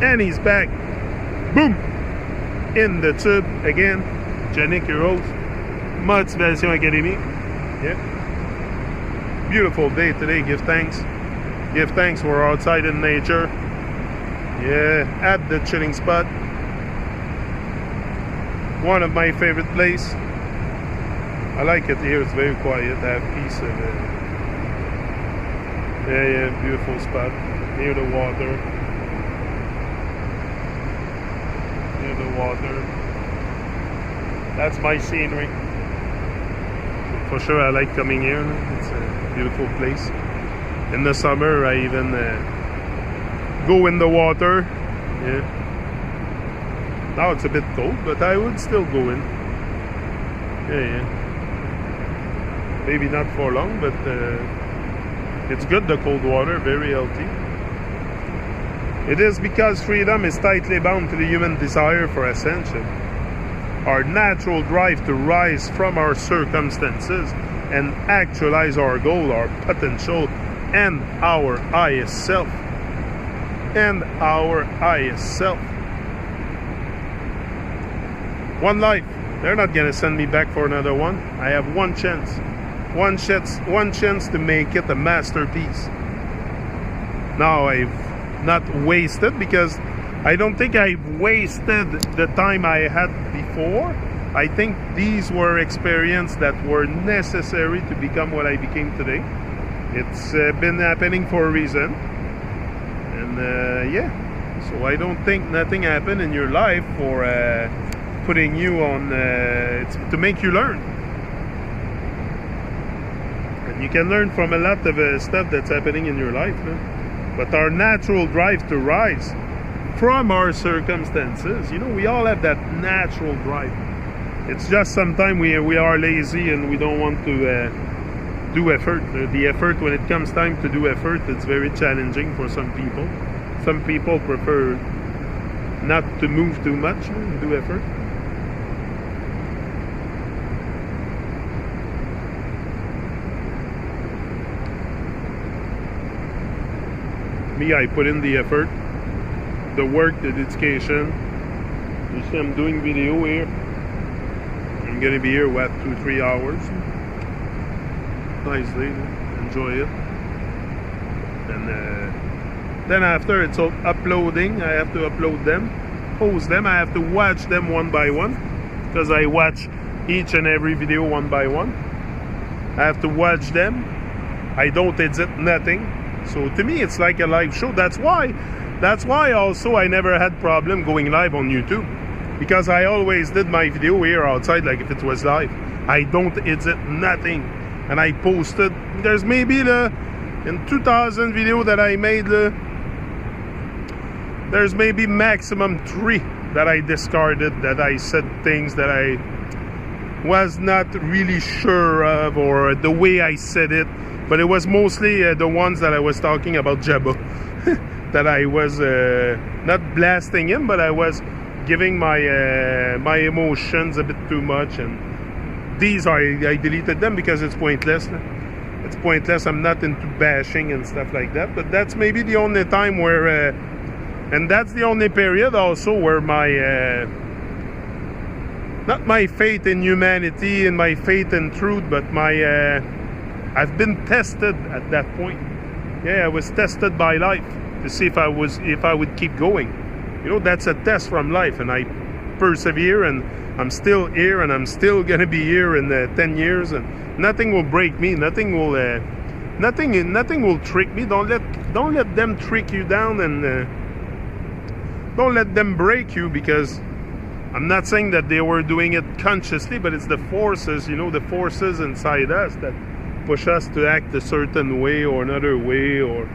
And he's back. Boom! In the tube again. Yannick Heroes. Motivation Academy. Yeah. Beautiful day today. Give thanks. Give thanks. We're outside in nature. Yeah. At the chilling spot. One of my favorite places. I like it here. It's very quiet. I have peace of it. Yeah. Beautiful spot. Near the water. Near the water. That's my scenery. For sure, I like coming here. It's a beautiful place. In the summer, I even go in the water. Yeah. Now it's a bit cold, but I would still go in. Yeah. Maybe not for long, but it's good, the cold water, very healthy. It is because freedom is tightly bound to the human desire for ascension. Our natural drive to rise from our circumstances and actualize our goal, our potential, and our highest self. And our highest self. One life. They're not gonna send me back for another one. I have one chance. One chance to make it a masterpiece. Now I've not wasted, because I don't think I've wasted the time I had before. I think these were experiences that were necessary to become what I became today. It's been happening for a reason. And yeah, so I don't think nothing happened in your life for putting you on, it's to make you learn. And you can learn from a lot of stuff that's happening in your life. No? But our natural drive to rise from our circumstances, you know, we all have that natural drive. It's just sometimes we are lazy and we don't want to do effort. The effort, when it comes time to do effort, it's very challenging for some people. Some people prefer not to move too much and do effort. Me, I put in the effort, the work, the dedication. You see, I'm doing video here. I'm gonna be here, what, 2-3 hours? Nicely, enjoy it. And then after it's uploading, I have to upload them, post them. I have to watch them one by one, because I watch each and every video one by one. I have to watch them. I don't edit nothing. So to me, it's like a live show. That's why also I never had problem going live on YouTube, because I always did my video here outside like if it was live. I don't edit nothing, and I posted. There's maybe in 2,000 video that I made, there's maybe maximum 3 that I discarded, that I said things that I was not really sure of, or the way I said it. But it was mostly the ones that I was talking about Jabba. That I was not blasting him, but I was giving my emotions a bit too much. And these I deleted them because it's pointless. It's pointless. I'm not into bashing and stuff like that. But that's maybe the only time where... and that's the only period also where my... not my faith in humanity and my faith in truth, but my... I've been tested at that point. Yeah, I was tested by life to see if I would keep going. You know, that's a test from life, and I persevere, and I'm still here, and I'm still gonna be here in 10 years, and nothing will break me. Nothing will trick me. Don't let them trick you down, and don't let them break you, because I'm not saying that they were doing it consciously, but it's the forces, you know, the forces inside us that push us to act a certain way or another way. Or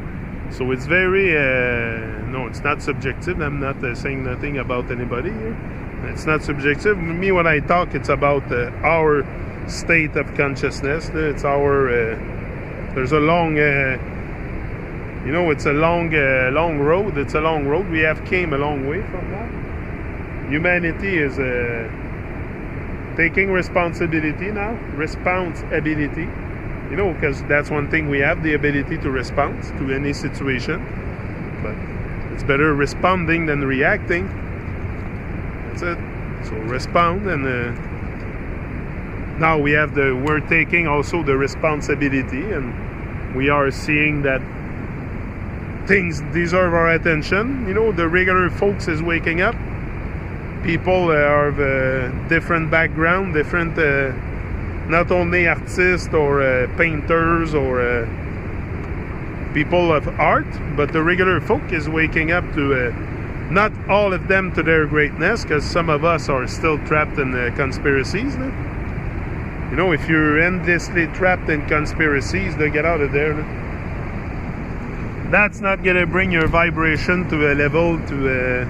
so it's very no, it's not subjective. I'm not saying nothing about anybody here. It's not subjective. Me, when I talk, it's about our state of consciousness. It's our there's a long you know, it's a long road. It's a long road. We have came a long way from that. Humanity is taking responsibility now. Responsibility. You know, because that's one thing we have, the ability to respond to any situation. But It's better responding than reacting. That's it. So respond, and now we're taking also the responsibility, and we are seeing that things deserve our attention. You know, the regular folks is waking up. People are of different background, different, not only artists or painters or people of art, but the regular folk is waking up to, not all of them to their greatness, because some of us are still trapped in conspiracies. No? You know, if you're endlessly trapped in conspiracies, then get out of there. No? That's not gonna bring your vibration to a level to...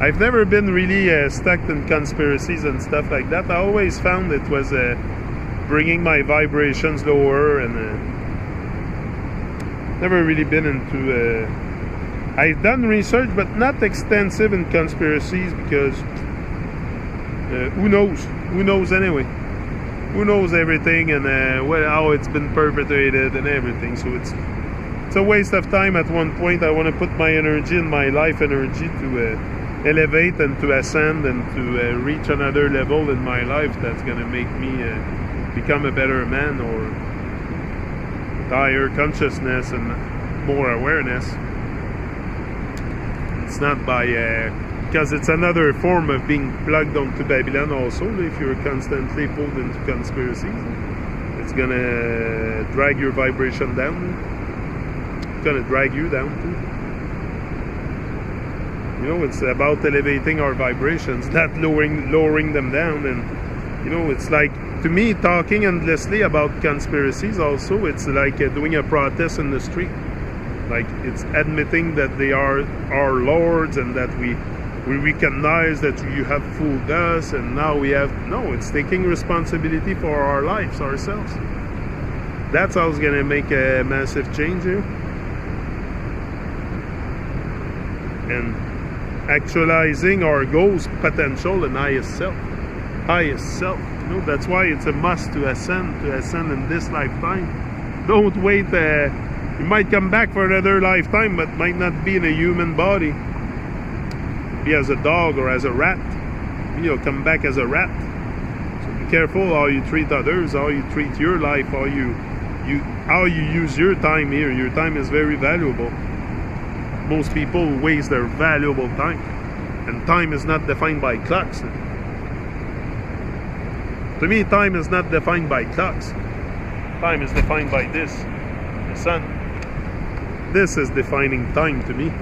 I've never been really stuck in conspiracies and stuff like that. I always found it was bringing my vibrations lower, and never really been into... I've done research, but not extensive in conspiracies, because who knows? Who knows anyway? Who knows everything, and how it's been perpetrated and everything. So it's a waste of time at one point. I want to put my energy and my life energy to elevate and to ascend and to reach another level in my life that's going to make me become a better man, or higher consciousness and more awareness. It's not by because it's another form of being plugged onto Babylon also. If you're constantly pulled into conspiracies, it's gonna drag your vibration down. It's gonna drag you down too. You know, it's about elevating our vibrations, not lowering them down. And you know, it's like, to me, talking endlessly about conspiracies also, it's like doing a protest in the street. Like, it's admitting that they are our lords, and that we recognize that you have fooled us, and now we have... No, it's taking responsibility for our lives ourselves. That's how it's gonna make a massive change here. And actualizing our goals, potential, and highest self. Highest self. You know, that's why it's a must to ascend in this lifetime. Don't wait. You might come back for another lifetime, but might not be in a human body. Be as a dog or as a rat. You'll come back as a rat. So be careful how you treat others, how you treat your life, how you use your time here. Your time is very valuable. Most people waste their valuable time, and time is not defined by clocks. To me, time is not defined by clocks. Time is defined by this, the sun. This is defining time to me.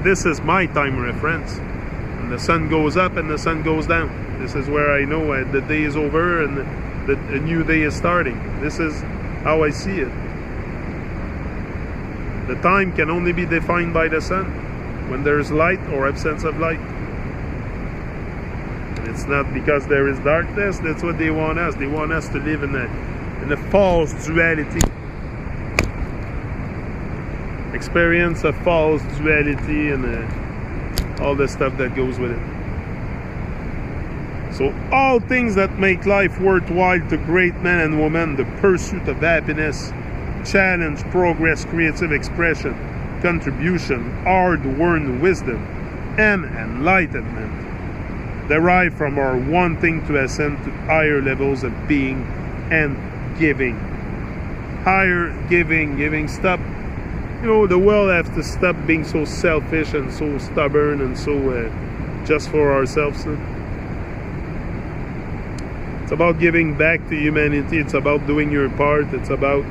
This is my time reference. And the sun goes up and the sun goes down. This is where I know the day is over and a new day is starting. This is how I see it. The time can only be defined by the sun, when there is light or absence of light. And it's not because there is darkness. That's what they want us. They want us to live in a false duality. Experience a false duality, and all the stuff that goes with it. So all things that make life worthwhile to great men and women: the pursuit of happiness, challenge, progress, creative expression, contribution, hard-earned wisdom, and enlightenment, derive from our wanting to ascend to higher levels of being and giving. Higher giving. Stop. You know, the world has to stop being so selfish and so stubborn and so just for ourselves. It's about giving back to humanity. It's about doing your part. It's about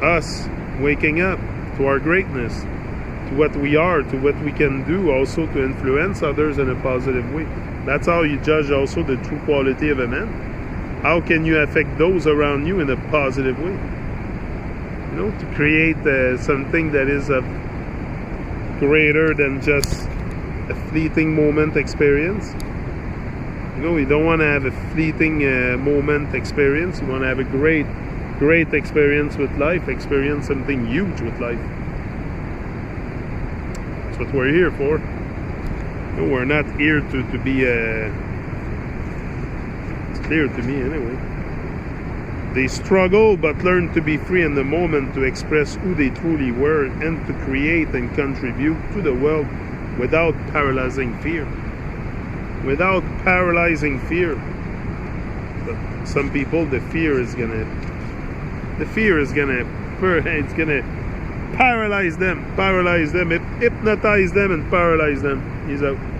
us waking up to our greatness, to what we are, to what we can do, also to influence others in a positive way. That's how you judge also the true quality of a man. How can you affect those around you in a positive way? You know, to create something that is greater than just a fleeting moment experience. You know, you don't want to have a fleeting moment experience. You want to have a great experience with life, experience something huge with life. That's what we're here for. No, we're not here to be it's clear to me anyway. They struggle but learn to be free in the moment, to express who they truly were, and to create and contribute to the world without paralyzing fear. Without paralyzing fear. But some people, the fear is gonna paralyze them, hypnotize them and paralyze them. He's out.